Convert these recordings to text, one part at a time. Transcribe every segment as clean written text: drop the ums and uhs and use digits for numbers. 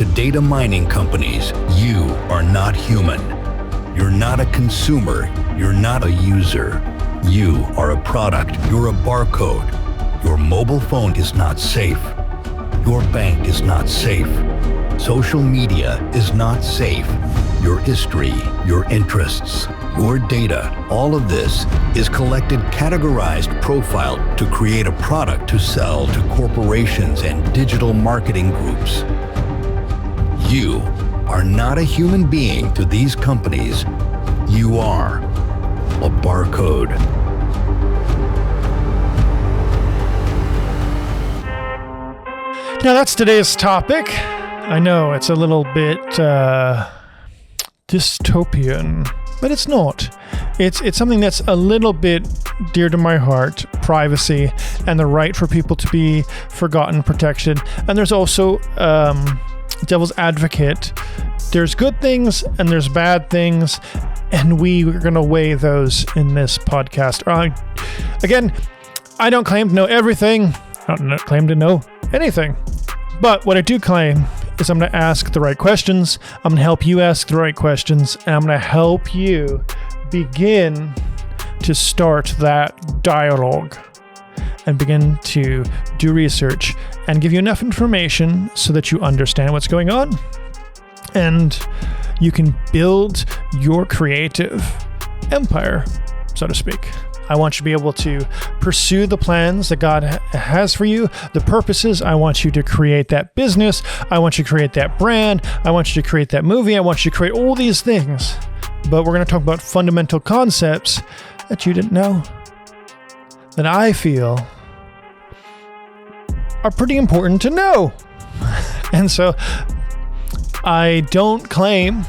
To data mining companies, you are not human. You're not a consumer. You're not a user. You are a product. You're a barcode. Your mobile phone is not safe. Your bank is not safe. Social media is not safe. Your history, your interests, your data, all of this is collected, categorized, profiled to create a product to sell to corporations and digital marketing groups. You are not a human being to these companies. You are a barcode. Now that's today's topic. I know it's a little bit dystopian, but it's not. It's something that's a little bit dear to my heart: privacy and the right for people to be forgotten, protected. And there's also devil's advocate. There's good things and there's bad things, and we are going to weigh those in this podcast. Again, I don't claim to know everything. I don't claim to know anything. But what I do claim is I'm going to ask the right questions. I'm going to help you ask the right questions. And I'm going to help you begin to start that dialogue and begin to do research and give you enough information so that you understand what's going on and you can build your creative empire, so to speak. I want you to be able to pursue the plans that God has for you, the purposes. I want you to create that business. I want you to create that brand. I want you to create that movie. I want you to create all these things. But we're going to talk about fundamental concepts that you didn't know, that I feel are pretty important to know. And so I don't claim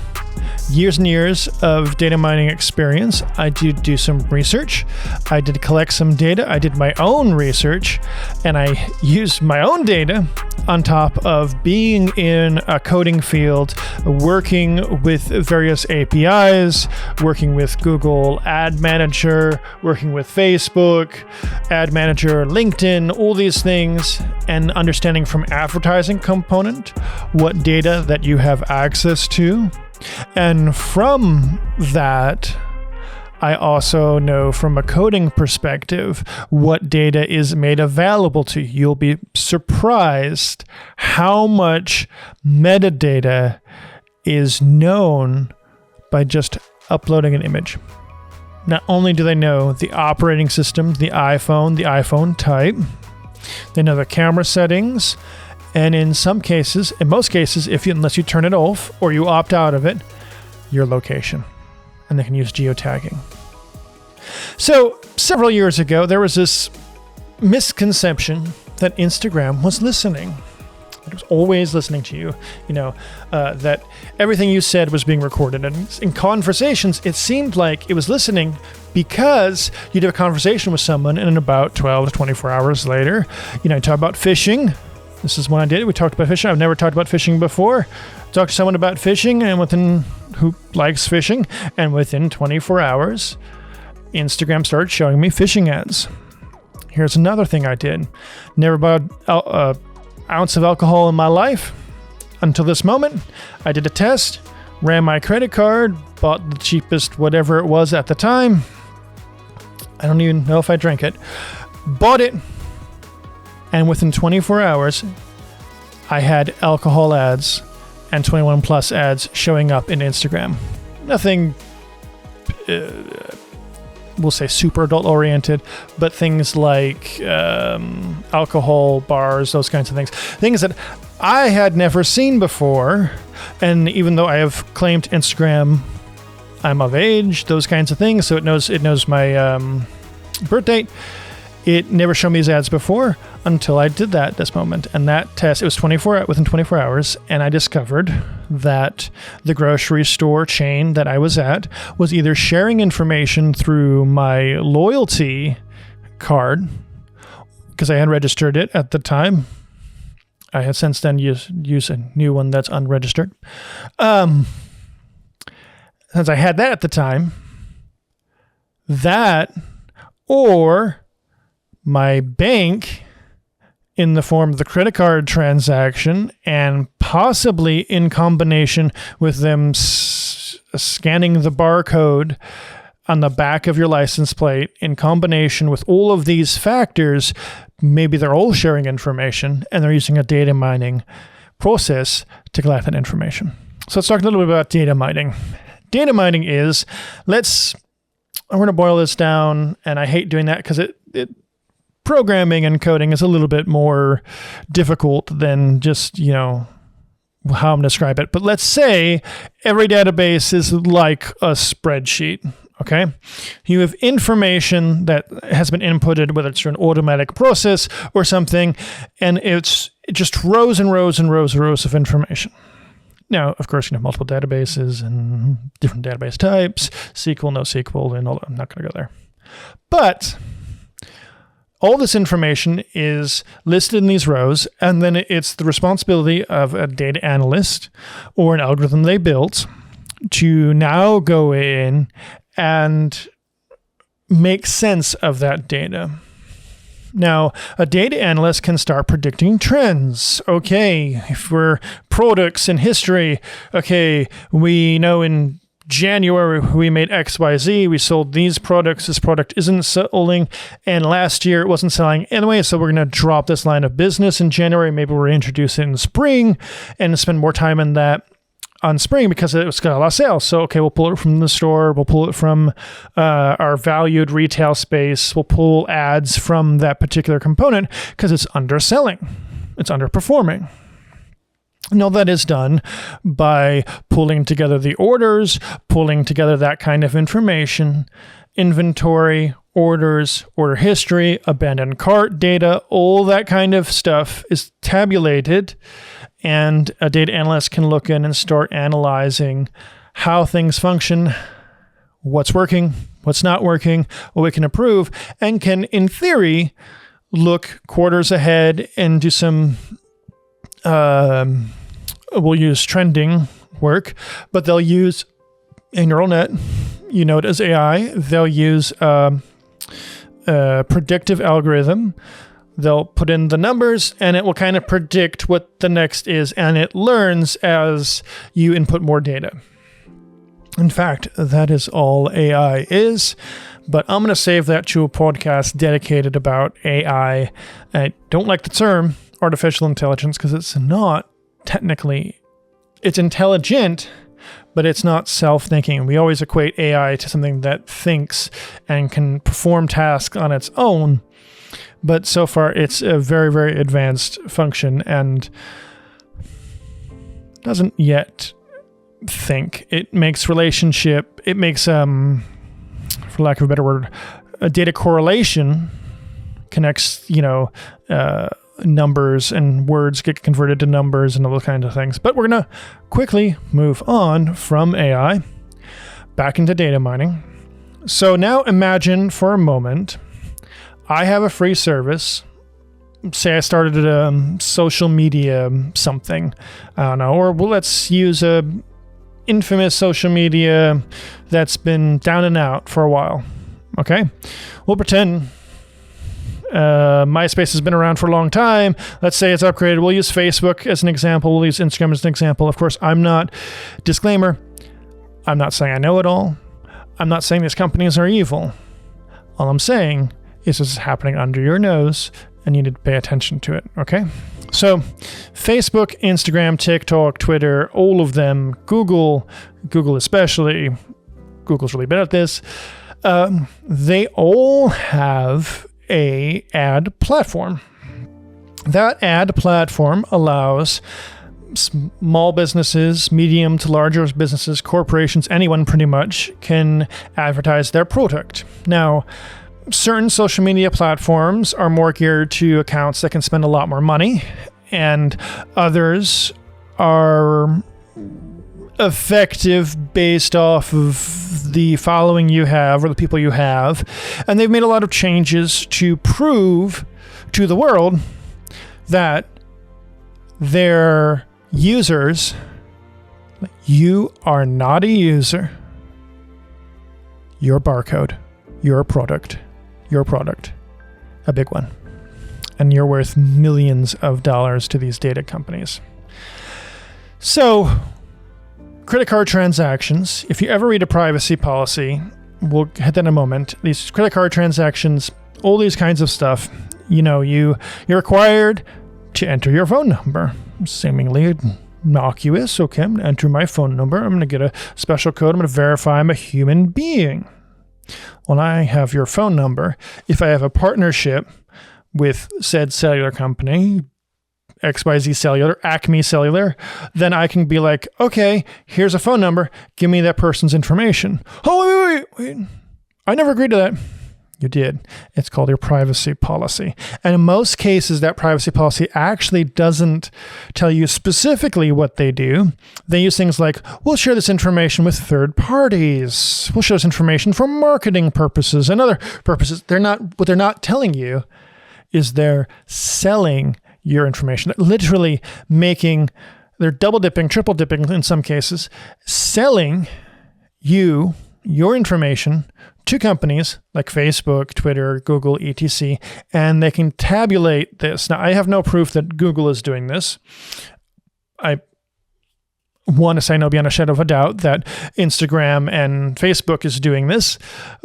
years and years of data mining experience. I did do some research. I did collect some data. I did my own research, and I used my own data on top of being in a coding field, working with various APIs, working with Google Ad Manager, working with Facebook, Ad Manager, LinkedIn, all these things, and understanding from advertising component what data that you have access to. And from that, I also know from a coding perspective what data is made available to you. You'll be surprised how much metadata is known by just uploading an image. Not only do they know the operating system, the iPhone type, they know the camera settings, and in most cases, unless you turn it off or you opt out of it, your location. And they can use geotagging. So several years ago, there was this misconception that Instagram was listening. It was always listening to you, that everything you said was being recorded. And in conversations, it seemed like it was listening because you'd have a conversation with someone and about 12 to 24 hours later, you talk about fishing. This is when I did it. We talked about fishing. I've never talked about fishing before. Talked to someone about fishing who likes fishing, and within 24 hours, Instagram started showing me fishing ads. Here's another thing I did. Never bought an ounce of alcohol in my life until this moment. I did a test, ran my credit card, bought the cheapest whatever it was at the time. I don't even know if I drank it. Bought it. And within 24 hours, I had alcohol ads and 21 plus ads showing up in Instagram. Nothing, we'll say super adult oriented, but things like alcohol bars, those kinds of things. Things that I had never seen before. And even though I have claimed Instagram, I'm of age, those kinds of things, so it knows my birth date. It never showed me these ads before until I did this moment. And that test, it was within 24 hours, and I discovered that the grocery store chain that I was at was either sharing information through my loyalty card, because I had registered it at the time. I have since then used a new one that's unregistered. Since I had that at the time, that or my bank in the form of the credit card transaction, and possibly in combination with them scanning the barcode on the back of your license plate, in combination with all of these factors, maybe they're all sharing information and they're using a data mining process to collect that information. So let's talk a little bit about data mining. Data mining is, I'm going to boil this down, and I hate doing that because it programming and coding is a little bit more difficult than just, how I'm going to describe it. But let's say every database is like a spreadsheet, okay? You have information that has been inputted, whether it's through an automatic process or something, and it's just rows and rows and rows and rows of information. Now, of course, you have multiple databases and different database types, SQL, NoSQL, and all that. I'm not going to go there. But all this information is listed in these rows, and then it's the responsibility of a data analyst or an algorithm they built to now go in and make sense of that data. Now, a data analyst can start predicting trends. Okay, if we're products in history, okay, we know in January we made XYZ, we sold these products, this product isn't selling, and last year it wasn't selling anyway, so we're going to drop this line of business in January, maybe we'll introduce it in spring and spend more time on that on spring because it's got a lot of sales. So, okay, we'll pull it from the store, we'll pull it from our valued retail space, we'll pull ads from that particular component because it's underselling, it's underperforming. And all that is done by pulling together the orders, pulling together that kind of information, inventory, orders, order history, abandoned cart data, all that kind of stuff is tabulated, and a data analyst can look in and start analyzing how things function, what's working, what's not working, what we can improve, and can, in theory, look quarters ahead and do some, we'll use trending work, but they'll use a neural net, you know it as AI, they'll use a predictive algorithm. They'll put in the numbers and it will kind of predict what the next is, and it learns as you input more data. In fact, that is all AI is, but I'm going to save that to a podcast dedicated about AI. I don't like the term artificial intelligence because it's not technically, it's intelligent, but it's not self-thinking. We always equate AI to something that thinks and can perform tasks on its own. But so far, it's a very, very advanced function and doesn't yet think. It makes it makes, for lack of a better word, a data correlation, connects, numbers and words get converted to numbers and all those kinds of things. But we're going to quickly move on from AI back into data mining. So now imagine for a moment, I have a free service. Say I started a social media something, I don't know, or let's use a infamous social media that's been down and out for a while. Okay, we'll pretend MySpace has been around for a long time. Let's say it's upgraded. We'll use Facebook as an example. We'll use Instagram as an example. Of course, disclaimer, I'm not saying I know it all. I'm not saying these companies are evil. All I'm saying is this is happening under your nose and you need to pay attention to it, okay? So Facebook, Instagram, TikTok, Twitter, all of them, Google especially, Google's really bad at this, they all have a ad platform. That ad platform allows small businesses, medium to larger businesses, corporations, anyone pretty much can advertise their product. Now, certain social media platforms are more geared to accounts that can spend a lot more money, and others are effective based off of the following you have or the people you have. And they've made a lot of changes to prove to the world that their users, you are not a user, you're a barcode, you're a product, a big one. and you're worth millions of dollars to these data companies. So, credit card transactions, if you ever read a privacy policy, we'll hit that in a moment. These credit card transactions, all these kinds of stuff, you're required to enter your phone number. Seemingly innocuous. Okay, I'm going to enter my phone number. I'm going to get a special code. I'm going to verify I'm a human being. When I have your phone number, if I have a partnership with said cellular company, XYZ Cellular, Acme Cellular, then I can be like, okay, here's a phone number. Give me that person's information. Oh, wait. I never agreed to that. You did. It's called your privacy policy. And in most cases, that privacy policy actually doesn't tell you specifically what they do. They use things like, we'll share this information with third parties. We'll share this information for marketing purposes and other purposes. What they're not telling you is they're selling your information. Literally they're double dipping, triple dipping in some cases, selling your information to companies like Facebook, Twitter, Google, etc., and they can tabulate this. Now, I have no proof that Google is doing this. I want to say no beyond a shadow of a doubt that Instagram and Facebook is doing this,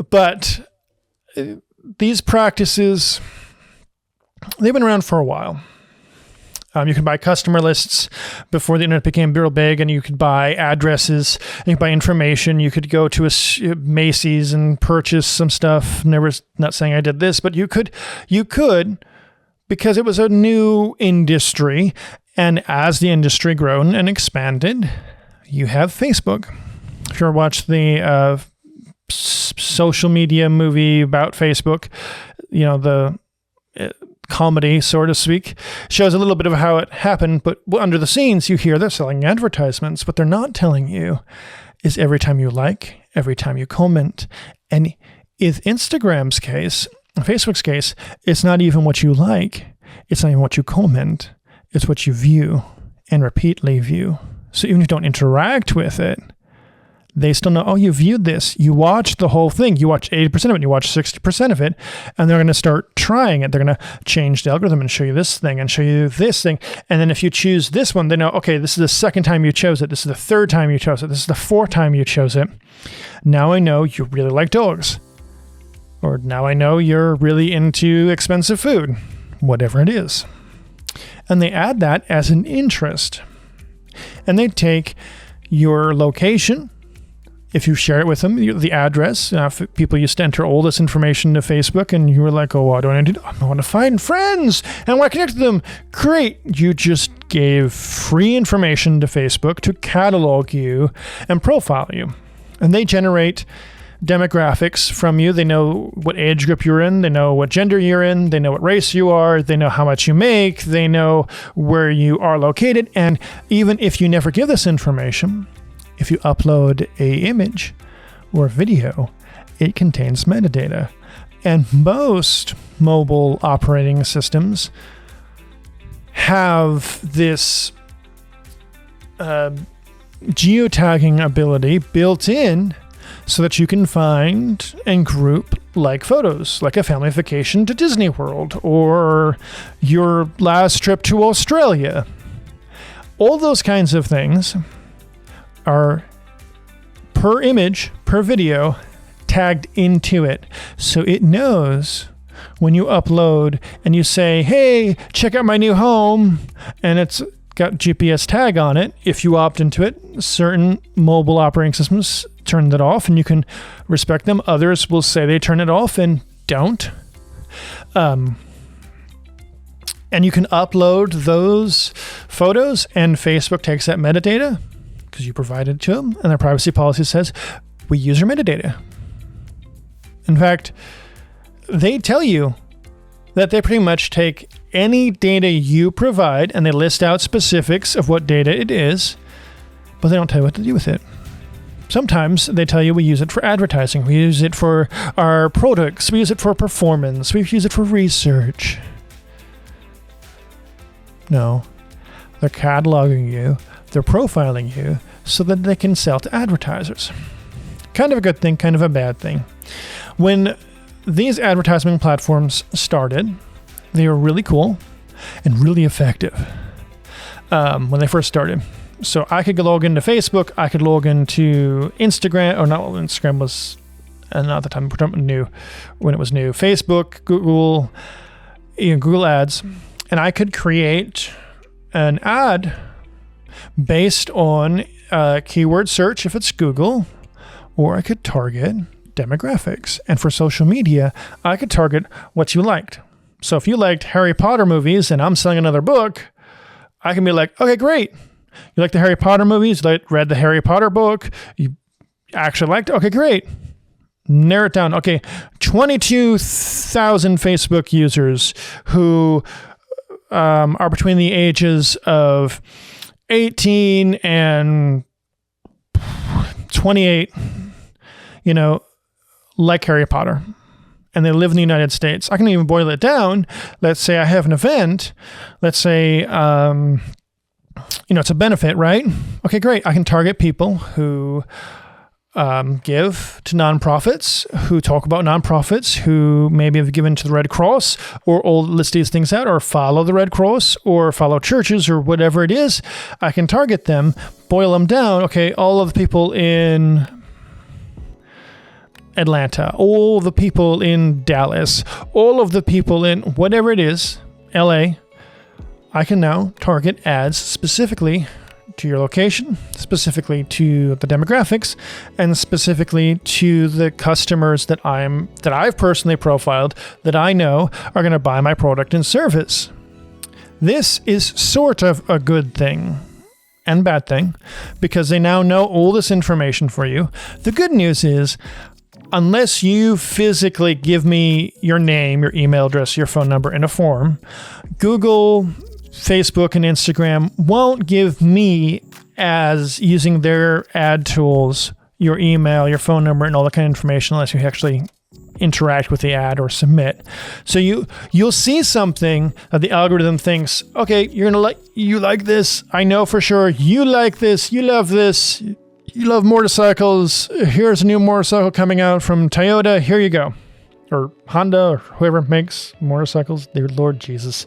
but these practices, they've been around for a while. You could buy customer lists before the internet became real big, and you could buy addresses, and you could buy information. You could go to a Macy's and purchase some stuff. Not saying I did this, but you could, because it was a new industry. And as the industry grown and expanded, you have Facebook. If you ever watched the social media movie about Facebook, the comedy, so to speak, shows a little bit of how it happened, but under the scenes, you hear they're selling advertisements. What they're not telling you is every time you like, every time you comment. And in Instagram's case, Facebook's case, it's not even what you like. It's not even what you comment. It's what you view and repeatedly view. So even if you don't interact with it, they still know, oh, you viewed this. You watched the whole thing. You watched 80% of it. You watched 60% of it. And they're going to start trying it. They're going to change the algorithm and show you this thing and show you this thing. And then if you choose this one, they know, okay, this is the second time you chose it. This is the third time you chose it. This is the fourth time you chose it. Now I know you really like dogs. Or now I know you're really into expensive food. Whatever it is. And they add that as an interest. And they take your location. If you share it with them, the address, people used to enter all this information to Facebook, and you were like, oh, what do I do? I want to find friends, and I want to connect to them. Great. You just gave free information to Facebook to catalog you and profile you. And they generate demographics from you. They know what age group you're in. They know what gender you're in. They know what race you are. They know how much you make. They know where you are located. And even if you never give this information, if you upload an image or video, it contains metadata. And most mobile operating systems have this geotagging ability built in so that you can find and group like photos, like a family vacation to Disney World or your last trip to Australia. All those kinds of things are per image, per video, tagged into it. So it knows when you upload and you say, hey, check out my new home, and it's got GPS tag on it. If you opt into it, certain mobile operating systems turn that off, and you can respect them. Others will say they turn it off and don't. And you can upload those photos, and Facebook takes that metadata because you provided it to them, and their privacy policy says, we use your metadata. In fact, they tell you that they pretty much take any data you provide, and they list out specifics of what data it is, but they don't tell you what to do with it. Sometimes they tell you we use it for advertising, we use it for our products, we use it for performance, we use it for research. No, they're cataloging you, they're profiling you so that they can sell to advertisers. Kind of a good thing, kind of a bad thing. When these advertising platforms started, They were really cool and really effective when they first started. So I could log into Facebook, I could log into Instagram, or not, Instagram was not the time, new, when it was new. Facebook, Google, Google Ads, and I could create an ad based on keyword search if it's Google, or I could target demographics. And for social media, I could target what you liked. So if you liked Harry Potter movies and I'm selling another book, I can be like, okay, great. You like the Harry Potter movies? You read the Harry Potter book? You actually liked it? Okay, great. Narrow it down. Okay, 22,000 Facebook users who are between the ages of 18 and 28, like Harry Potter, and they live in the United States. I can even boil it down. Let's say I have an event. Let's say, it's a benefit, right? Okay, great. I can target people who give to nonprofits, who talk about nonprofits, who maybe have given to the Red Cross, or all list these things out, or follow the Red Cross, or follow churches, or whatever it is. I can target them, boil them down. Okay, all of the people in Atlanta, all the people in Dallas, all of the people in whatever it is, LA, I can now target ads specifically to your location, specifically to the demographics, and specifically to the customers that I've personally profiled that I know are going to buy my product and service. This is sort of a good thing and bad thing because they now know all this information for you. The good news is, unless you physically give me your name, your email address, your phone number in a form, Google, Facebook, and Instagram won't give me, as using their ad tools, your email, your phone number, and all that kind of information unless you actually interact with the ad or submit. So you'll see something that the algorithm thinks, okay, you like this. I know for sure you like this. You love this. You love motorcycles. Here's a new motorcycle coming out from Toyota. Here you go. Or Honda, or whoever makes motorcycles. Dear Lord Jesus.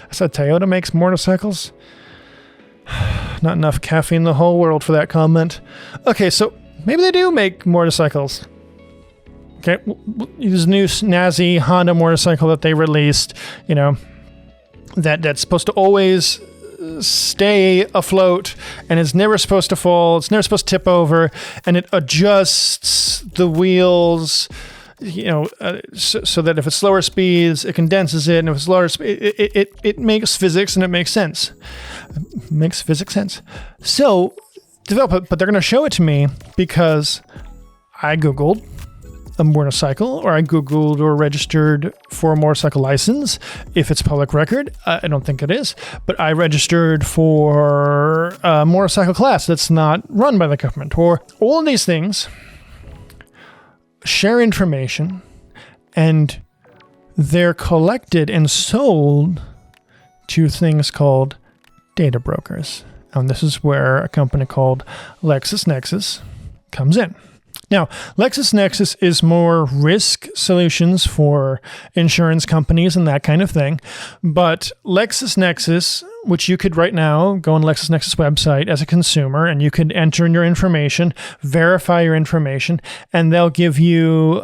I said Toyota makes motorcycles. Not enough caffeine in the whole world for that comment. Okay, so maybe they do make motorcycles. Okay, this new snazzy Honda motorcycle that they released, that's supposed to always stay afloat, and it's never supposed to fall, it's never supposed to tip over, and it adjusts the wheels, so that if it's slower speeds, it condenses it, and if it's lower speed, it makes physics and it makes sense. It makes physics sense. So develop it, but they're going to show it to me because I Googled a motorcycle, or I Googled or registered for a motorcycle license. If it's public record, I don't think it is, but I registered for a motorcycle class that's not run by the government, or all of these things share information, and they're collected and sold to things called data brokers. And this is where a company called LexisNexis comes in. Now, LexisNexis is more risk solutions for insurance companies and that kind of thing. But LexisNexis, which you could right now go on LexisNexis website as a consumer, and you could enter in your information, verify your information, and they'll give you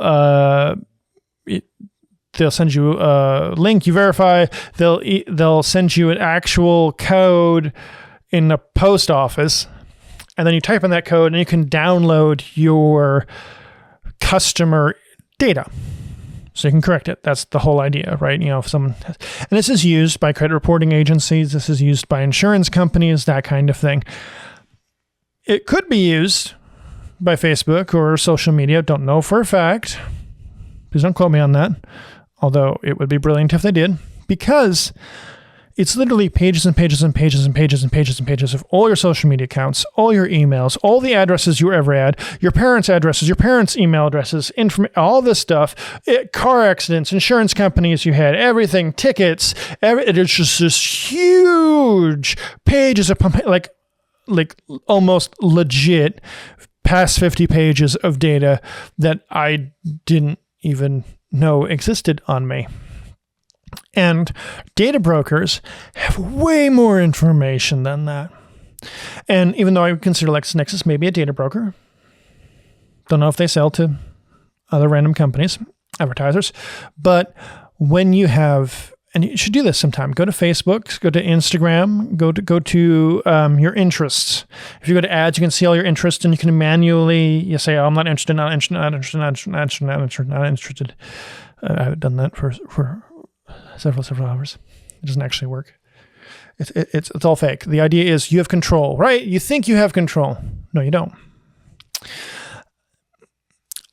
they'll send you a link. You verify. They'll send you an actual code in the post office. And then you type in that code and you can download your customer data. So you can correct it. That's the whole idea, right? If someone has, and this is used by credit reporting agencies. This is used by insurance companies, that kind of thing. It could be used by Facebook or social media. Don't know for a fact. Please don't quote me on that. Although it would be brilliant if they did, because it's literally pages and pages and pages and pages and pages and pages of all your social media accounts, all your emails, all the addresses you ever had, your parents' addresses, your parents' email addresses, all this stuff, car accidents, insurance companies you had, everything, tickets, it's just this huge pages of, like almost legit past 50 pages of data that I didn't even know existed on me. And data brokers have way more information than that. And even though I would consider LexisNexis maybe a data broker, don't know if they sell to other random companies, advertisers, but when you have, and you should do this sometime, go to Facebook, go to Instagram, go to your interests. If you go to ads, you can see all your interests, and you can manually, you say, oh, I'm not interested, not interested, not interested, not interested, not interested, not interested, not interested. I've done that for several hours. It doesn't actually work. It's all fake. The idea is you have control, right? You think you have control. No, you don't.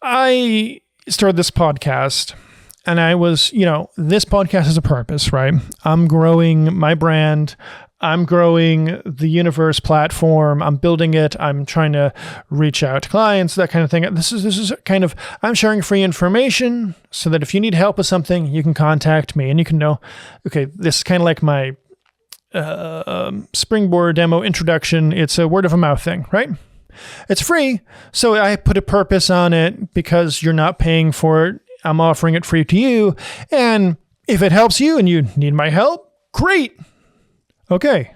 I started this podcast, and I was, this podcast has a purpose, right? I'm growing my brand. I'm growing the Universe platform. I'm building it. I'm trying to reach out to clients, that kind of thing. This is kind of, I'm sharing free information so that if you need help with something, you can contact me and you can know, okay, this is kind of like my Springboard demo introduction. It's a word of mouth thing, right? It's free. So I put a purpose on it because you're not paying for it. I'm offering it free to you. And if it helps you and you need my help, great. Okay.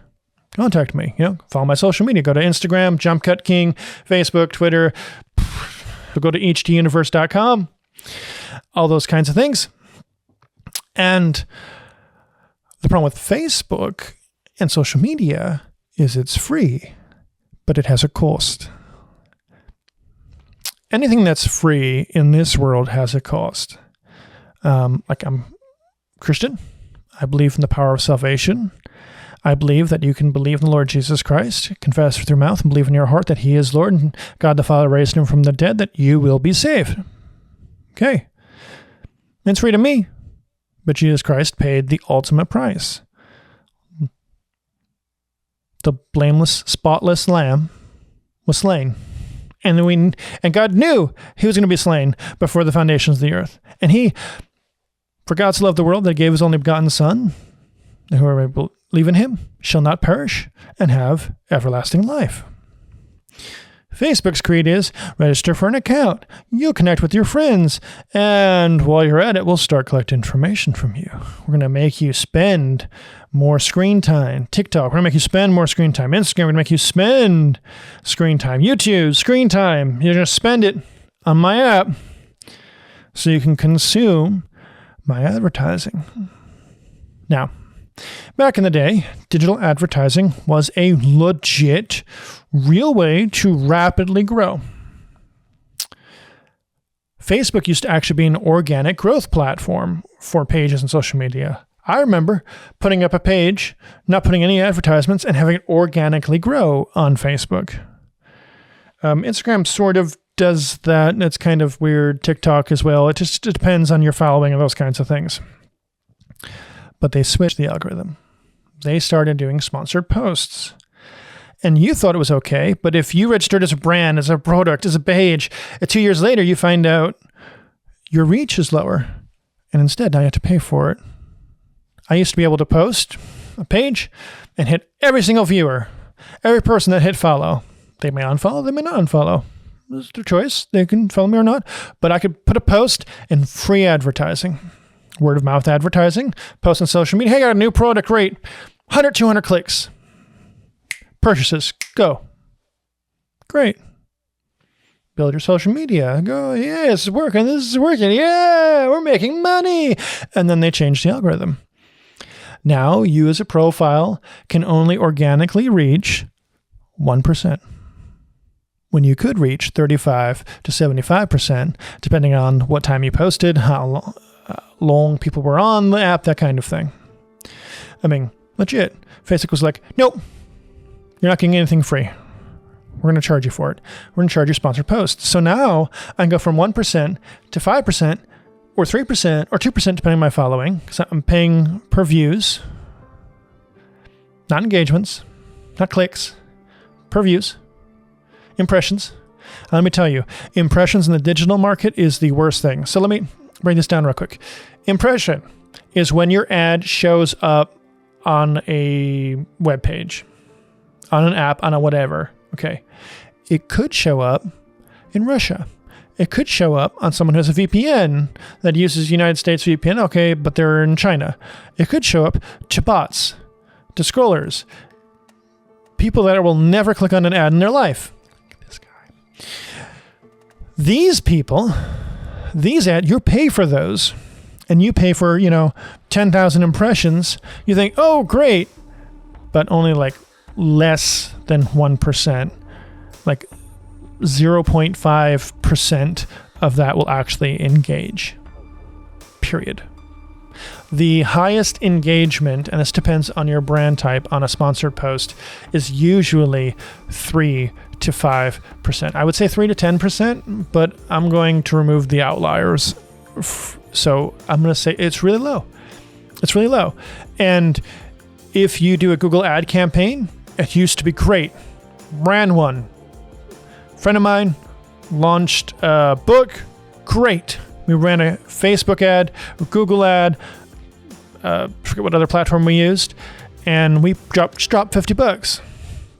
Contact me. Follow my social media. Go to Instagram, JumpCutKing, Facebook, Twitter. Go to htuniverse.com. All those kinds of things. And the problem with Facebook and social media is it's free, but it has a cost. Anything that's free in this world has a cost. Like I'm Christian. I believe in the power of salvation. I believe that you can believe in the Lord Jesus Christ, confess with your mouth, and believe in your heart that he is Lord, and God the Father raised him from the dead, that you will be saved. Okay. It's free to me, but Jesus Christ paid the ultimate price. The blameless, spotless lamb was slain. And God knew he was going to be slain before the foundations of the earth. And for God so loved the world that he gave his only begotten Son, and whoever may believe in him shall not perish and have everlasting life. Facebook's creed is register for an account. You'll connect with your friends. And while you're at it, we'll start collecting information from you. We're going to make you spend more screen time. TikTok, we're going to make you spend more screen time. Instagram, we're going to make you spend screen time. YouTube, screen time. You're going to spend it on my app so you can consume my advertising. Now, back in the day, digital advertising was a legit, real way to rapidly grow. Facebook used to actually be an organic growth platform for pages and social media. I remember putting up a page, not putting any advertisements, and having it organically grow on Facebook. Instagram sort of does that, and it's kind of weird. TikTok as well. It just depends on your following and those kinds of things. But they switched the algorithm. They started doing sponsored posts. And you thought it was okay, but if you registered as a brand, as a product, as a page, 2 years later, you find out your reach is lower. And instead, now you have to pay for it. I used to be able to post a page and hit every single viewer, every person that hit follow. They may unfollow, they may not unfollow. It's their choice. They can follow me or not. But I could put a post in free advertising. Word of mouth advertising, post on social media. Hey, I got a new product, great. 100, 200 clicks. Purchases, go. Great. Build your social media. Go, yeah, this is working. Yeah, we're making money. And then they change the algorithm. Now you as a profile can only organically reach 1%. When you could reach 35 to 75%, depending on what time you posted, how long people were on the app, that kind of thing. I mean, legit. Facebook was like, nope, you're not getting anything free. We're going to charge you for it. We're going to charge you sponsored posts. So now I can go from 1% to 5% or 3% or 2% depending on my following, because I'm paying per views, not engagements, not clicks, per views, impressions. Let me tell you, impressions in the digital market is the worst thing. So let me bring this down real quick. Impression is when your ad shows up on a web page, on an app, on a whatever. Okay. It could show up in Russia. It could show up on someone who has a VPN that uses United States VPN, okay, but they're in China. It could show up to bots, to scrollers, people that will never click on an ad in their life. Look at this guy. These people, these ads, you pay for those, and you pay for, 10,000 impressions. You think, oh, great, but only like less than 1%, like 0.5% of that will actually engage, period. The highest engagement, and this depends on your brand type on a sponsored post, is usually 3 to 5%. I would say 3 to 10%, but I'm going to remove the outliers. So I'm going to say it's really low. It's really low. And if you do a Google ad campaign, it used to be great. Ran one. Friend of mine launched a book. Great. We ran a Facebook ad, a Google ad, forget what other platform we used, and we dropped $50.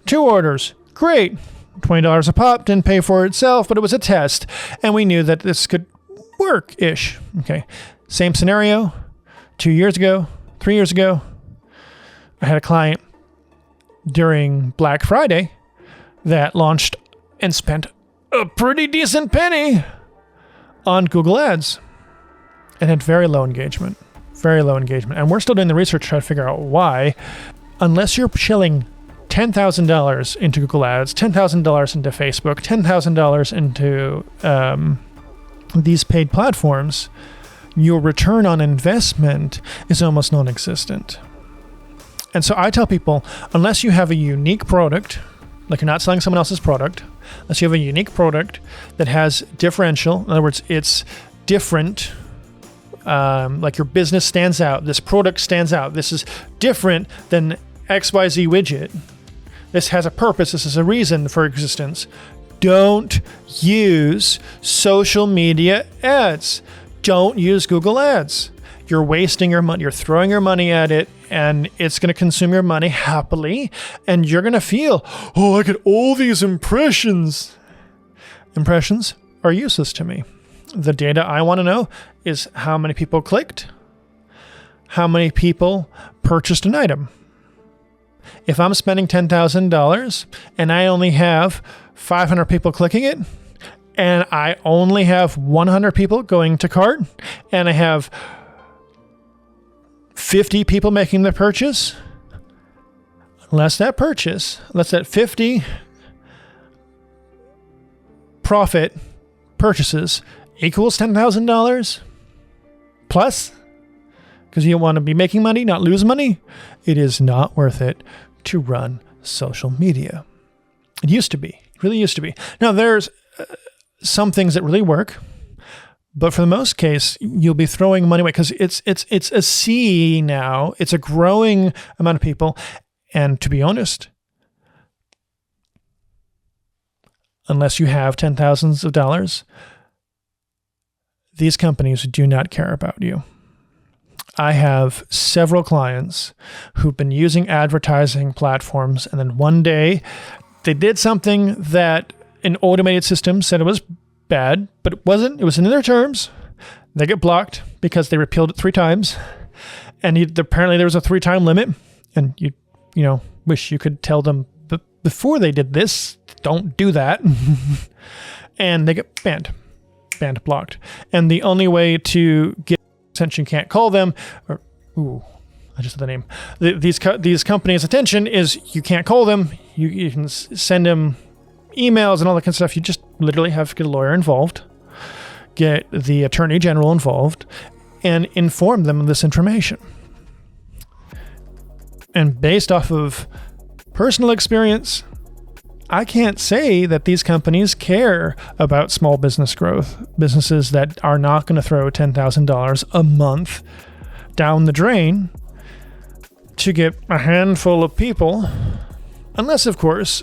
2 orders. Great. $20 a pop. Didn't pay for itself, but it was a test, and we knew that this could work-ish. Okay. Same scenario. 2 years ago, 3 years ago, I had a client during Black Friday that launched and spent a pretty decent penny on Google Ads and had very low engagement. Very low engagement. And we're still doing the research to try to figure out why. Unless you're shilling $10,000 into Google Ads, $10,000 into Facebook, $10,000 into these paid platforms, your return on investment is almost non-existent. And so I tell people, unless you have a unique product, like you're not selling someone else's product, unless you have a unique product that has differential, in other words, it's different, like your business stands out, this product stands out, this is different than XYZ widget, this has a purpose, this is a reason for existence, don't use social media ads. Don't use Google Ads. You're wasting your money. You're throwing your money at it, and it's going to consume your money happily, and you're going to feel, oh, I get all these impressions. Impressions are useless to me. The data I want to know is how many people clicked, how many people purchased an item. If I'm spending $10,000 and I only have 500 people clicking it, and I only have 100 people going to cart, and I have 50 people making the purchase, unless that 50 profit purchases equals $10,000 plus, because you want to be making money, not lose money, it is not worth it to run social media. It used to be. It really used to be. Now, there's some things that really work, but for the most case, you'll be throwing money away because it's a sea now. It's a growing amount of people. And to be honest, unless you have $10,000s of dollars, these companies do not care about you. I have several clients who've been using advertising platforms, and then one day they did something that an automated system said it was bad, but it wasn't. It was in their terms. They get blocked because they repealed it 3 times. And apparently there was a 3-time limit. And you wish you could tell them before they did this, don't do that. And they get banned, blocked. And the only way to get attention, you can't call them, I just said the name. These companies' attention is you can't call them. You can send them emails and all that kind of stuff. You just literally have to get a lawyer involved, get the attorney general involved, and inform them of this information. And based off of personal experience, I can't say that these companies care about small business growth, businesses that are not going to throw $10,000 a month down the drain to get a handful of people, unless, of course,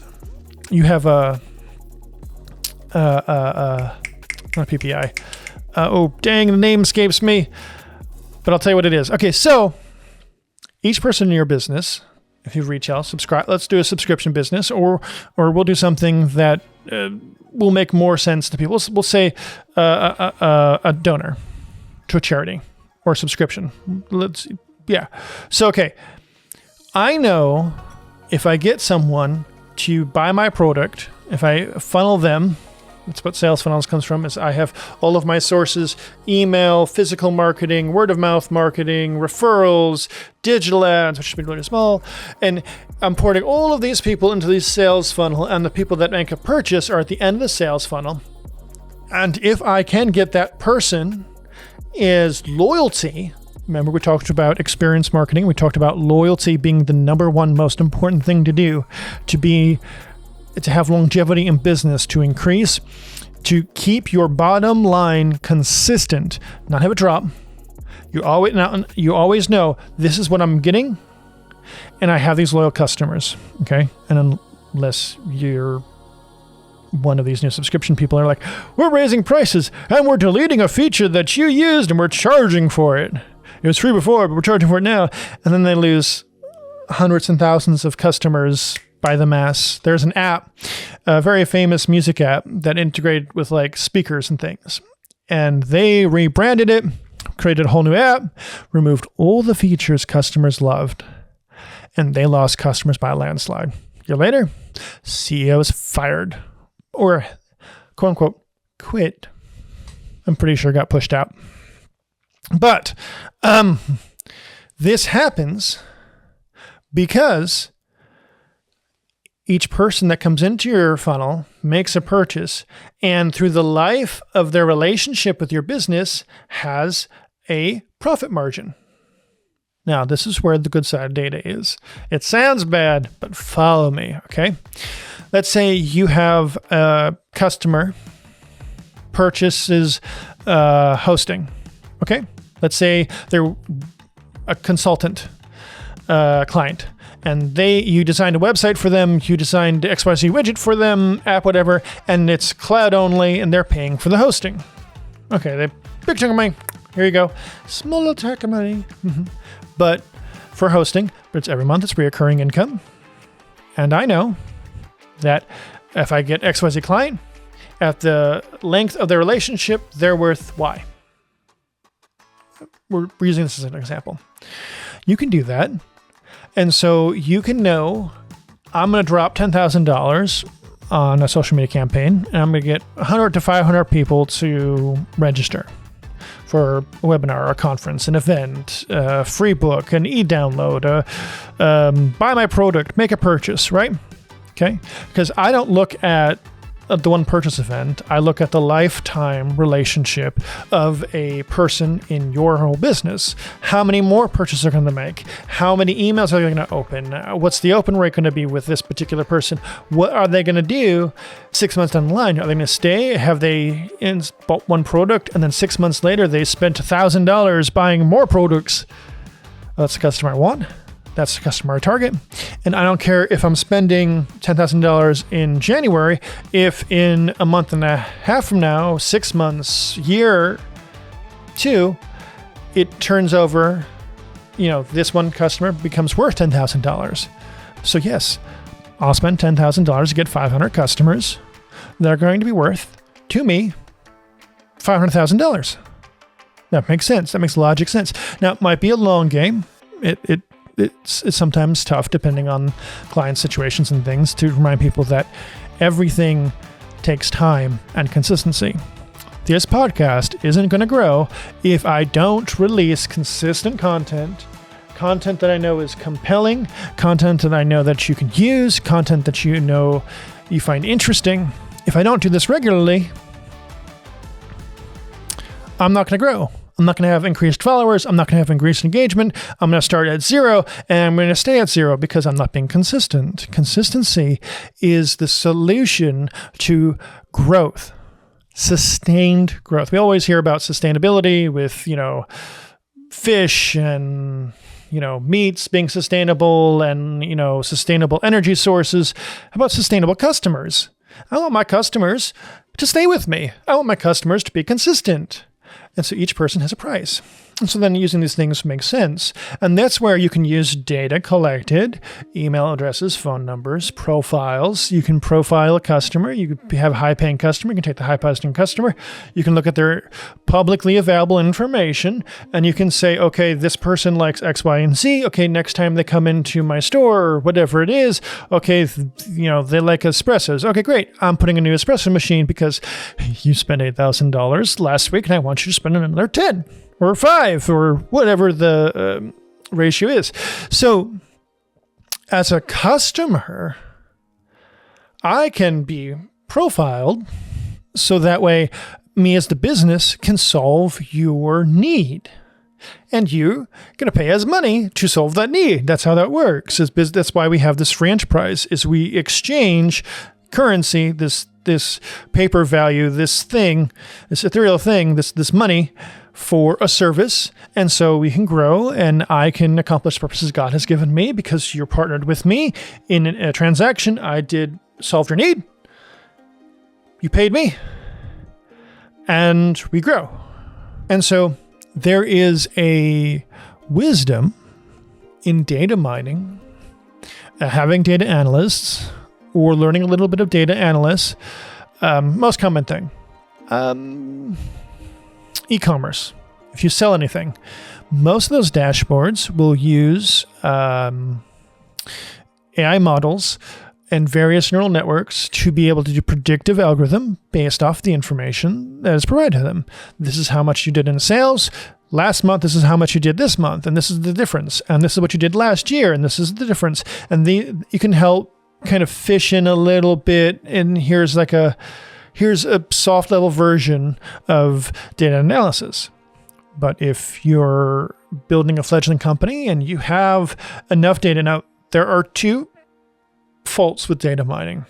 you have not a PPI. Oh, dang, the name escapes me. But I'll tell you what it is. Okay, so each person in your business, if you reach out, subscribe. Let's do a subscription business, or we'll do something that will make more sense to people. We'll say a donor to a charity or a subscription. So, okay. I know if I get someone to buy my product, if I funnel them, that's what sales funnels comes from, is I have all of my sources: email, physical marketing, word of mouth marketing, referrals, digital ads, which should be really small. And I'm porting all of these people into the sales funnel, and the people that make a purchase are at the end of the sales funnel. And if I can get that person is loyalty. Remember, we talked about experience marketing. We talked about loyalty being the number one most important thing to do, to have longevity in business, to increase, to keep your bottom line consistent, not have it drop. You always know this is what I'm getting, and I have these loyal customers. Okay, and unless you're one of these new subscription people are like, we're raising prices and we're deleting a feature that you used and we're charging for it. It was free before, but we're charging for it now. And then they lose hundreds and thousands of customers by the mass. There's an app, a very famous music app that integrated with like speakers and things. And they rebranded it, created a whole new app, removed all the features customers loved, and they lost customers by a landslide. A year later, CEO was fired, or quote unquote quit. I'm pretty sure got pushed out. But this happens because each person that comes into your funnel makes a purchase, and through the life of their relationship with your business has a profit margin. Now, this is where the good side of data is. It sounds bad, but follow me, okay? Let's say you have a customer purchases hosting, okay? Let's say they're a consultant client, and you designed a website for them, you designed XYZ widget for them, app, whatever, and it's cloud only, and they're paying for the hosting. Okay, they big chunk of money. Here you go. Small little chunk of money. Mm-hmm. But for hosting, it's every month, it's recurring income. And I know that if I get XYZ client, at the length of their relationship, they're worth Y. We're using this as an example. You can do that. And so you can know, I'm going to drop $10,000 on a social media campaign, and I'm going to get 100 to 500 people to register for a webinar, a conference, an event, a free book, an e-download, buy my product, make a purchase, right? Okay? Because I don't look at the one purchase event. I look at the lifetime relationship of a person in your whole business. How many more purchases are going to make? How many emails are they going to open? What's the open rate going to be with this particular person? What are they going to do 6 months down the line? Are they going to stay? Have they bought one product and then 6 months later they spent $1,000 buying more products? That's the customer I want. That's the customer I target. And I don't care if I'm spending $10,000 in January, if in a month and a half from now, 6 months, year, 2, it turns over, this one customer becomes worth $10,000. So yes, I'll spend $10,000 to get 500 customers that are going to be worth, to me, $500,000. That makes sense. That makes logic sense. Now, it might be a long game. It's sometimes tough, depending on client situations and things, to remind people that everything takes time and consistency. This podcast isn't going to grow if I don't release consistent content that I know is compelling, content that I know that you can use, content that you know you find interesting. If I don't do this regularly, I'm not going to grow. I'm not going to have increased followers. I'm not going to have increased engagement. I'm going to start at 0, and I'm going to stay at 0 because I'm not being consistent. Consistency is the solution to growth, sustained growth. We always hear about sustainability with, fish and, meats being sustainable and, sustainable energy sources. How about sustainable customers? I want my customers to stay with me. I want my customers to be consistent. And so each person has a price. And so then using these things makes sense. And that's where you can use data collected, email addresses, phone numbers, profiles. You can profile a customer. You could have a high-paying customer. You can take the high-paying customer. You can look at their publicly available information, and you can say, okay, this person likes X, Y, and Z. Okay, next time they come into my store or whatever it is, okay, they like espressos. Okay, great. I'm putting a new espresso machine because you spent $8,000 last week, and I want you to spend another 10. Or 5, or whatever the ratio is. So, as a customer, I can be profiled so that way me as the business can solve your need. And you're going to pay us money to solve that need. That's how that works. That's why we have this free enterprise, is we exchange currency, this paper value, this thing, this ethereal thing, this money, for a service, and so we can grow, and I can accomplish purposes God has given me because you're partnered with me in a transaction. I did solve your need. You paid me, and we grow. And so there is a wisdom in data mining, having data analysts, or learning a little bit of data analysts. Most common thing. E-commerce. If you sell anything, most of those dashboards will use AI models and various neural networks to be able to do predictive algorithm based off the information that is provided to them. This is how much you did in sales last month. This is how much you did this month, and this is the difference. And this is what you did last year, and this is the difference. And you can help kind of fish in a little bit. And here's a soft level version of data analysis. But if you're building a fledgling company and you have enough data, now there are 2 faults with data mining.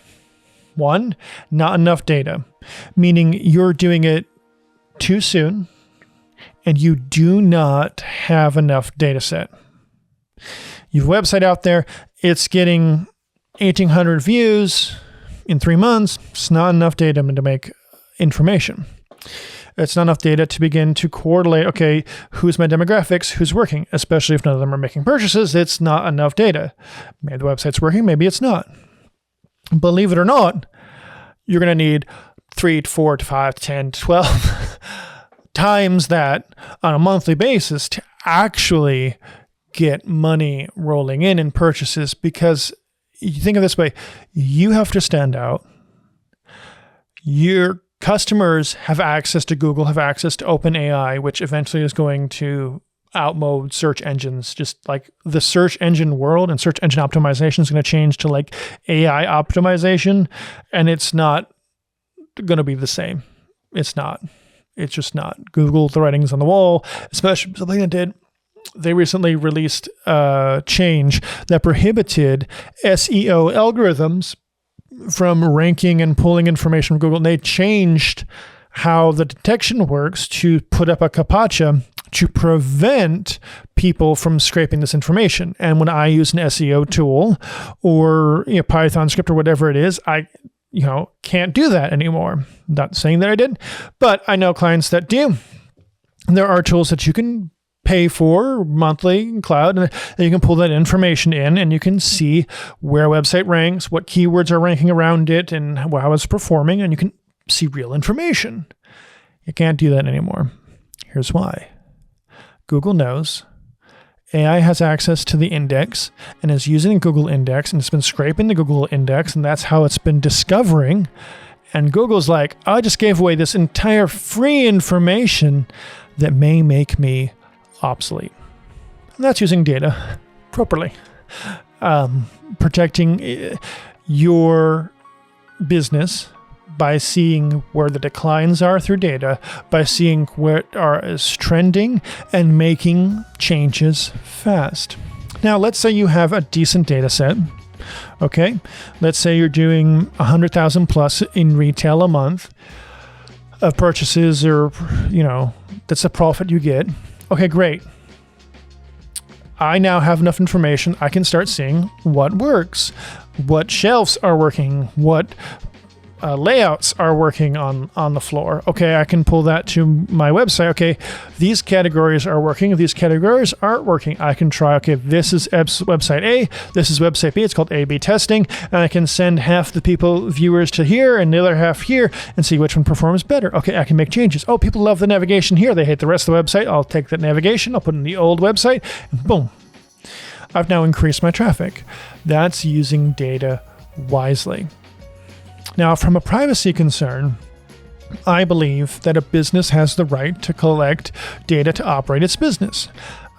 1, not enough data, meaning you're doing it too soon and you do not have enough data set. You have a website out there, it's getting 1,800 views in 3 months. It's not enough data to make information. It's not enough data to begin to correlate, okay, who's my demographics, who's working, especially if none of them are making purchases. It's not enough data. Maybe the website's working, maybe it's not. Believe it or not, you're going to need 3 to 4 to 5 to 10 to 12 times that on a monthly basis to actually get money rolling in purchases, because you think of it this way, you have to stand out. Your customers have access to Google, have access to OpenAI, which eventually is going to outmode search engines. Just like the search engine world and search engine optimization is going to change to like AI optimization, and it's not going to be the same. It's not. It's just not. Google, the writing's on the wall, especially something that did. They recently released a change that prohibited SEO algorithms from ranking and pulling information from Google. And they changed how the detection works to put up a CAPTCHA to prevent people from scraping this information. And when I use an SEO tool or Python script or whatever it is, I can't do that anymore. Not saying that I did, but I know clients that do. There are tools that you can pay for monthly in cloud, and you can pull that information in, and you can see where a website ranks, what keywords are ranking around it, and how it's performing, and you can see real information. You can't do that anymore. Here's why. Google knows AI has access to the index and is using Google index, and it's been scraping the Google index, and that's how it's been discovering. And Google's like, I just gave away this entire free information that may make me obsolete. And that's using data properly. Protecting your business by seeing where the declines are through data, by seeing where it is trending and making changes fast. Now, let's say you have a decent data set. Okay, let's say you're doing 100,000 plus in retail a month of purchases, or that's the profit you get. Okay, great. I now have enough information. I can start seeing what works, what shelves are working, what layouts are working on the floor. Okay, I can pull that to my website. Okay, these categories are working. These categories aren't working. I can try, okay, this is website A, this is website B. It's called A/B testing. And I can send half the viewers to here and the other half here and see which one performs better. Okay, I can make changes. Oh, people love the navigation here. They hate the rest of the website. I'll take that navigation. I'll put it in the old website. And boom. I've now increased my traffic. That's using data wisely. Now, from a privacy concern, I believe that a business has the right to collect data to operate its business.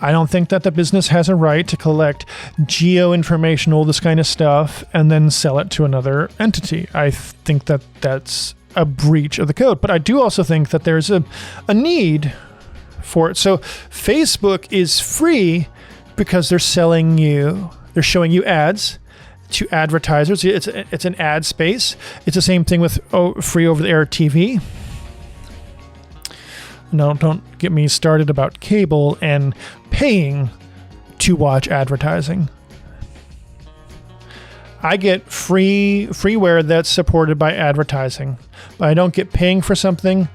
I don't think that the business has a right to collect geo information, all this kind of stuff, and then sell it to another entity. I think that that's a breach of the code. But I do also think that there's a need for it. So Facebook is free because they're showing you ads to advertisers. It's an ad space. It's the same thing with free over-the-air TV. No, don't get me started about cable and paying to watch advertising. I get freeware that's supported by advertising, but I don't get paying for something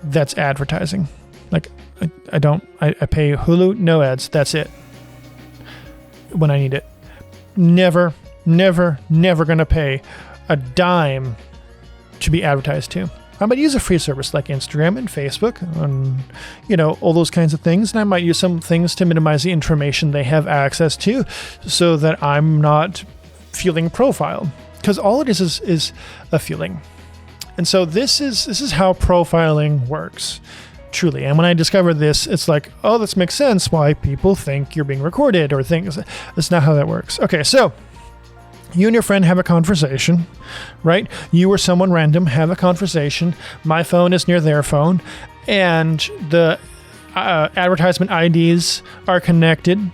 that's advertising. Like I pay Hulu, no ads. That's it. When I need it. Never going to pay a dime to be advertised to. I might use a free service like Instagram and Facebook and, all those kinds of things. And I might use some things to minimize the information they have access to so that I'm not feeling profiled. Because all it is a feeling. And so this is how profiling works. Truly. And when I discovered this, it's like, oh, this makes sense why people think you're being recorded or things. That's not how that works. Okay, so you and your friend have a conversation, right? You or someone random have a conversation. My phone is near their phone, and the advertisement IDs are connected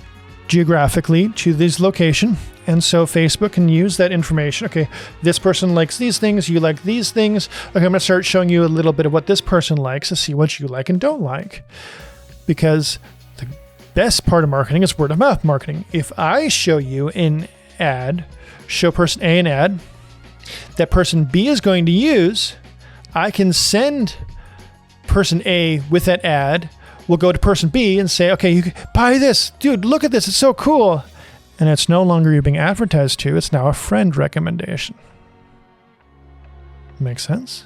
geographically to this location. And so Facebook can use that information. Okay, this person likes these things, you like these things. Okay, I'm going to start showing you a little bit of what this person likes to see what you like and don't like. Because the best part of marketing is word of mouth marketing. If I show you an ad, show person A an ad that person B is going to use, I can send person A with that ad. We'll go to person B and say, okay, you can buy this. Dude, look at this. It's so cool. And it's no longer you being advertised to. It's now a friend recommendation. Makes sense?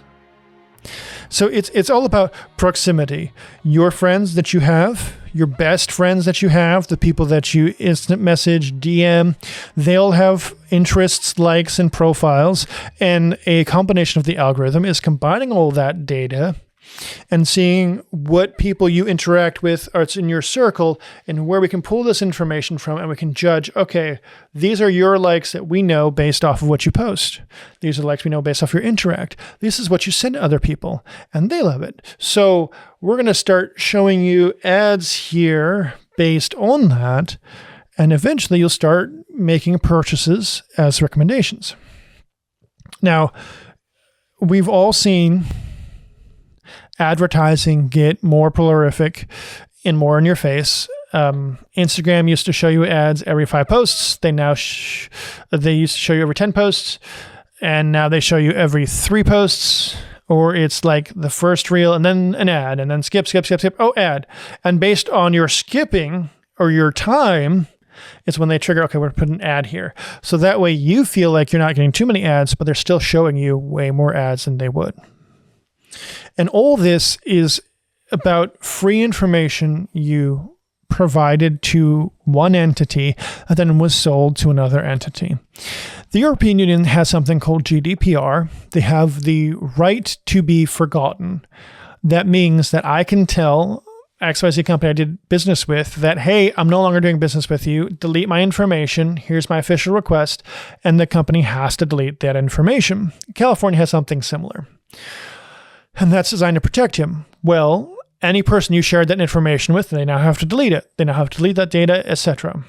So it's all about proximity. Your friends that you have, your best friends that you have, the people that you instant message, DM, they'll have interests, likes, and profiles. And a combination of the algorithm is combining all that data and seeing what people you interact with are in your circle and where we can pull this information from, and we can judge, okay, these are your likes that we know based off of what you post. These are likes we know based off your interact. This is what you send to other people, and they love it. So we're going to start showing you ads here based on that, and eventually you'll start making purchases as recommendations. Now, we've all seen advertising get more prolific and more in your face. Instagram used to show you ads every 5 posts. They now they used to show you every 10 posts, and now they show you every 3 posts. Or it's like the first reel and then an ad, and then skip. Oh, ad. And based on your skipping or your time, it's when they trigger, okay, we're putting an ad here. So that way you feel like you're not getting too many ads, but they're still showing you way more ads than they would. And all this is about free information you provided to one entity that then was sold to another entity. The European Union has something called GDPR. They have the right to be forgotten. That means that I can tell XYZ company I did business with that, hey, I'm no longer doing business with you. Delete my information. Here's my official request. And the company has to delete that information. California has something similar. And that's designed to protect him. Well, any person you shared that information with, they now have to delete it. They now have to delete that data, etc.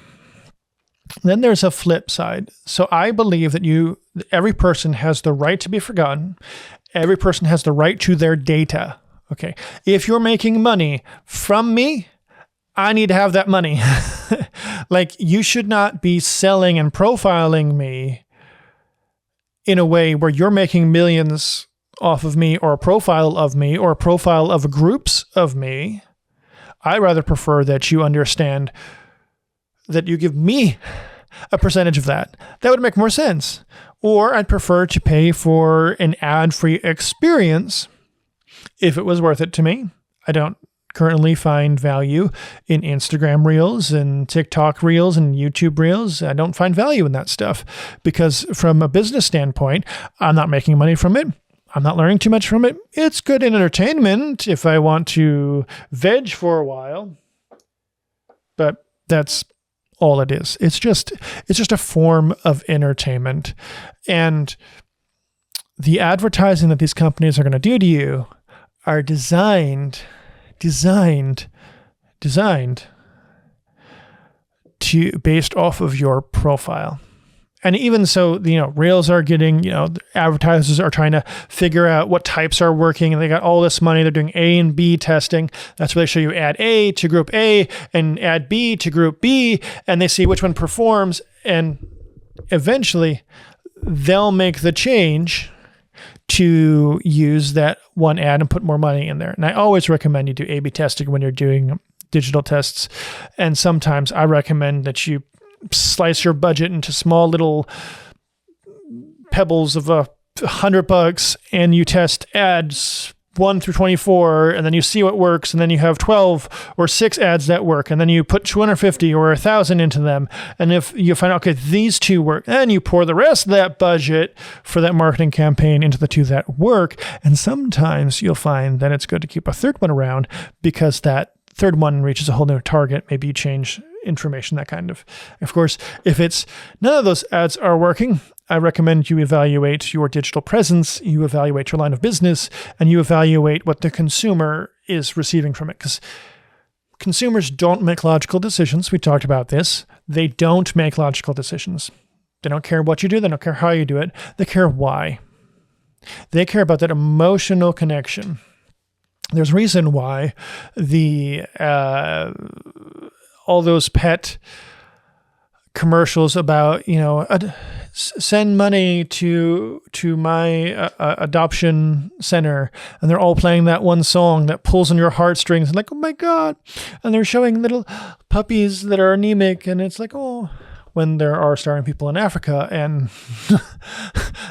Then there's a flip side. So I believe that every person has the right to be forgotten. Every person has the right to their data. Okay. If you're making money from me, I need to have that money. Like, you should not be selling and profiling me in a way where you're making millions off of me, or a profile of me, or a profile of groups of me, I rather prefer that you understand that you give me a percentage of that. That would make more sense. Or I'd prefer to pay for an ad-free experience if it was worth it to me. I don't currently find value in Instagram Reels and TikTok Reels and YouTube Reels. I don't find value in that stuff because from a business standpoint, I'm not making money from it. I'm not learning too much from it. It's good in entertainment if I want to veg for a while, but that's all it is. It's just a form of entertainment. And the advertising that these companies are going to do to you are designed to based off of your profile. And even so, Reels are getting, advertisers are trying to figure out what types are working, and they got all this money. They're doing A and B testing. That's where they show you ad A to group A and ad B to group B, and they see which one performs. And eventually they'll make the change to use that one ad and put more money in there. And I always recommend you do A/B testing when you're doing digital tests. And sometimes I recommend that you slice your budget into small little pebbles of $100 and you test ads 1 through 24, and then you see what works, and then you have 12 or 6 ads that work, and then you put 250 or 1,000 into them. And if you find out, okay, these 2 work, then you pour the rest of that budget for that marketing campaign into the 2 that work. And sometimes you'll find that it's good to keep a third one around because that third one reaches a whole new target. Maybe you change information, that kind of. Of course, if it's none of those ads are working, I recommend you evaluate your digital presence, you evaluate your line of business, and you evaluate what the consumer is receiving from it. Because consumers don't make logical decisions. We talked about this. They don't make logical decisions. They don't care what you do. They don't care how you do it. They care why. They care about that emotional connection. There's a reason why all those pet commercials about, send money to my adoption center, and they're all playing that one song that pulls on your heartstrings, and like, oh my God, and they're showing little puppies that are anemic, and it's like, oh, when there are starving people in Africa, and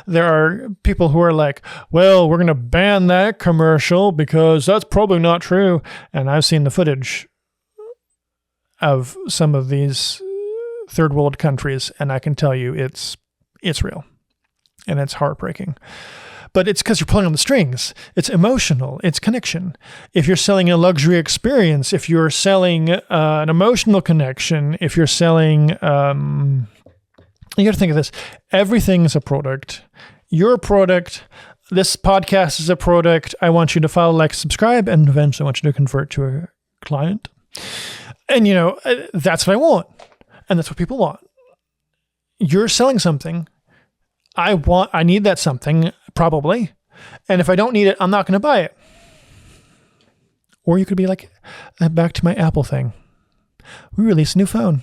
there are people who are like, well, we're going to ban that commercial because that's probably not true. And I've seen the footage of some of these third world countries, and I can tell you it's real, and it's heartbreaking. But it's because you're pulling on the strings. It's emotional. It's connection. If you're selling a luxury experience, if you're selling an emotional connection, if you're selling, you got to think of this. Everything is a product. You're a product. This podcast is a product. I want you to follow, like, subscribe, and eventually I want you to convert to a client. And, that's what I want. And that's what people want. You're selling something. I need that something, probably. And if I don't need it, I'm not going to buy it. Or you could be like, back to my Apple thing. We released a new phone.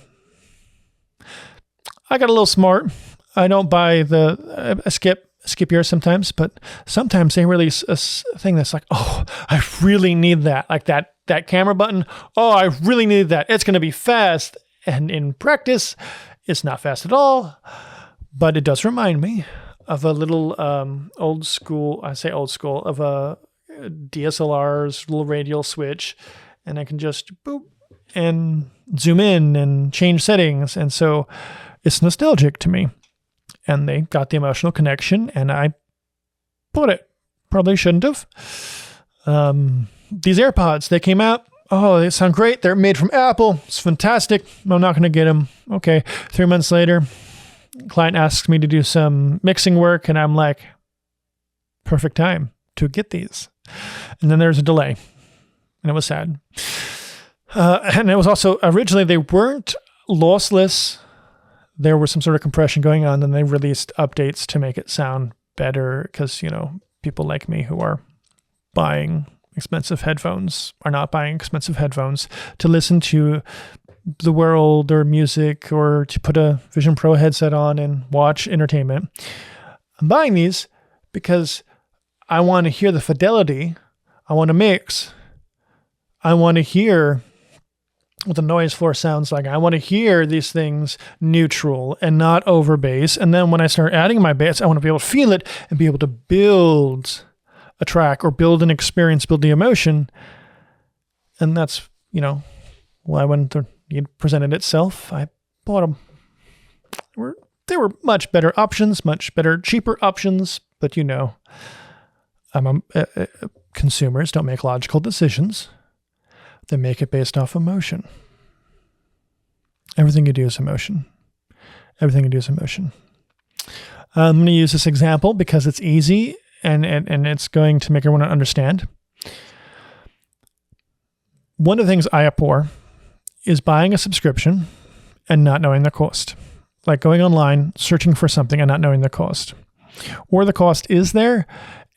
I got a little smart. I don't buy I skip years sometimes, but sometimes they release a thing that's like, oh, I really need that. Like that camera button. Oh, I really need that. It's going to be fast. And in practice, it's not fast at all. But it does remind me of a little old school, of a DSLR's little radial switch. And I can just boop and zoom in and change settings. And so it's nostalgic to me. And they got the emotional connection, and I bought it. Probably shouldn't have. These AirPods, they came out. Oh, they sound great. They're made from Apple. It's fantastic. I'm not going to get them. Okay. 3 months later, client asks me to do some mixing work, and I'm like, perfect time to get these. And then there's a delay, and it was sad. And it was also, originally, they weren't lossless. There was some sort of compression going on, and they released updates to make it sound better because, people like me who are buying expensive headphones are not buying expensive headphones to listen to the world or music or to put a Vision Pro headset on and watch entertainment. I'm buying these because I want to hear the fidelity. I want to mix. I want to hear what the noise floor sounds like. I want to hear these things neutral and not over bass. And then when I start adding my bass, I want to be able to feel it and be able to build a track or build an experience, build the emotion. And that's, why when it presented itself, I bought them. They were much better options, much better, cheaper options. But consumers don't make logical decisions. They make it based off emotion. Everything you do is emotion. Everything you do is emotion. I'm going to use this example because it's easy and it's going to make everyone understand. One of the things I abhor is buying a subscription and not knowing the cost. Like going online, searching for something and not knowing the cost. Or the cost is there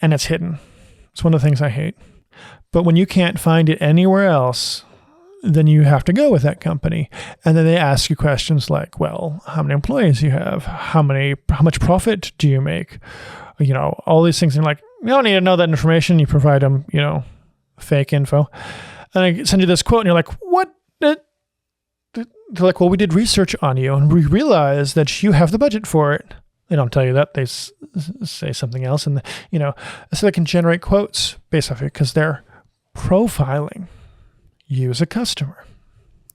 and it's hidden. It's one of the things I hate. But when you can't find it anywhere else, then you have to go with that company. And then they ask you questions like, well, how many employees do you have? How much profit do you make? All these things. And like, you don't need to know that information. You provide them, fake info. And I send you this quote and you're like, what? They're like, well, we did research on you and we realized that you have the budget for it. They don't tell you that. They say something else. And, so they can generate quotes based off it because they're profiling you as a customer.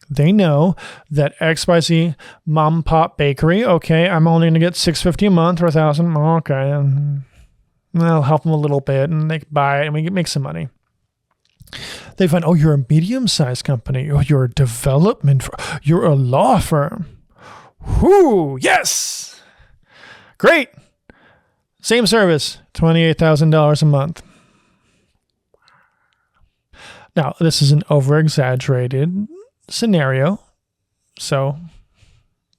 They know that XYZ mom and pop bakery, okay, I'm only going to get $650 a month or $1,000. Okay. And I'll help them a little bit and they buy it and we make some money. They find, oh, you're a medium-sized company. Oh, you're a development firm. You're a law firm. Whoo, yes. Great. Same service, $28,000 a month. Now, this is an over-exaggerated scenario, so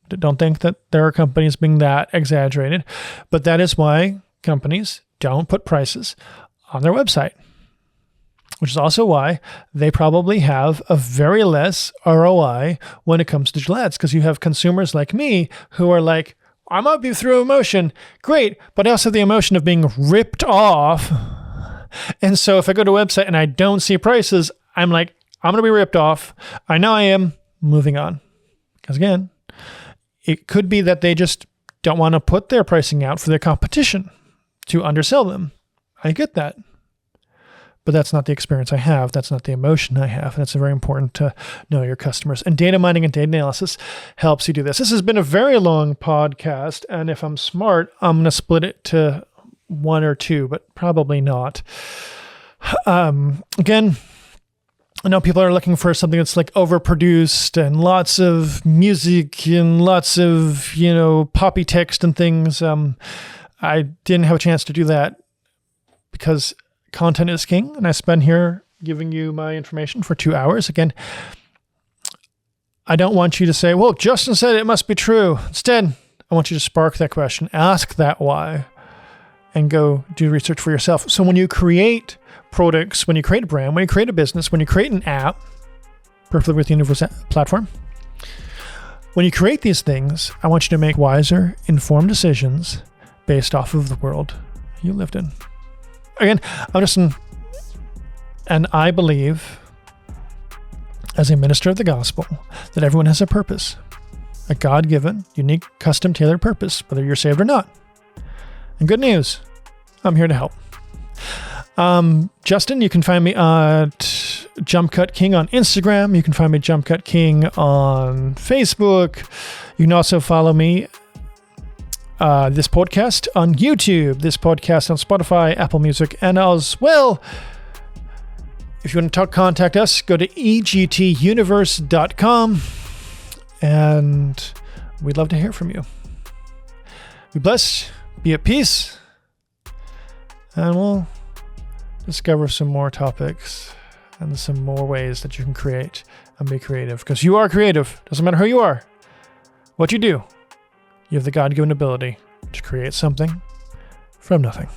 don't think that there are companies being that exaggerated, but that is why companies don't put prices on their website, which is also why they probably have a very less ROI when it comes to digital ads, because you have consumers like me who are like, I'm up you through emotion. Great. But I also have the emotion of being ripped off. And so if I go to a website and I don't see prices, I'm like, I'm going to be ripped off. I know I am. Moving on. Because again, it could be that they just don't want to put their pricing out for their competition to undersell them. I get that. But that's not the experience I have. That's not the emotion I have. And it's very important to know your customers. And data mining and data analysis helps you do this. This has been a very long podcast. And if I'm smart, I'm going to split it to 1 or 2, but probably not. Again, I know people are looking for something that's like overproduced and lots of music and lots of, poppy text and things. I didn't have a chance to do that because content is king, and I spend here giving you my information for 2 hours. Again, I don't want you to say, well, Justin said it must be true. Instead, I want you to spark that question, ask that why, and go do research for yourself. So when you create products, when you create a brand, when you create a business, when you create an app, perfectly with the universal platform, when you create these things, I want you to make wiser, informed decisions based off of the world you lived in. Again, and I believe, as a minister of the gospel, that everyone has a purpose, a God-given, unique, custom-tailored purpose, whether you're saved or not. And good news, I'm here to help. Justin, you can find me at JumpCutKing on Instagram. You can find me JumpCutKing on Facebook. You can also follow me this podcast on YouTube, this podcast on Spotify, Apple Music, and as well, if you want to contact us, go to egtuniverse.com, and we'd love to hear from you. Be blessed, be at peace, and we'll discover some more topics and some more ways that you can create and be creative, because you are creative. Doesn't matter who you are, what you do. You have the God-given ability to create something from nothing.